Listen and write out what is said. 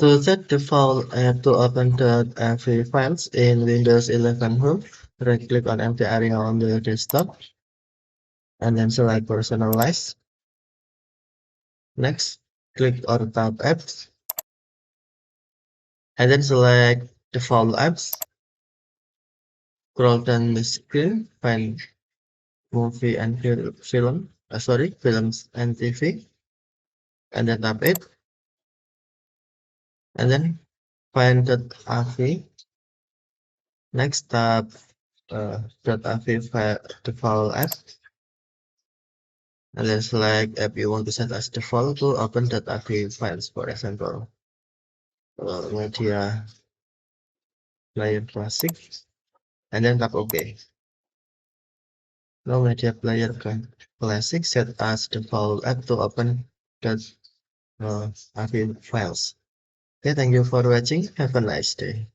To set default to open the AV files in Windows 11 Home, right-click on empty area on the desktop, and then select Personalize. Next, click on Tab Apps, and then select Default Apps. Scroll down the screen, find Movie and Films and TV, and then tap it, and then find .avi. Next, tap .avi file default app, and then select app you want to set as default to open .avi files, for example, media player classic, and then tap OK. Now media player classic set as default app to open .avi files. Okay, thank you for watching. Have a nice day.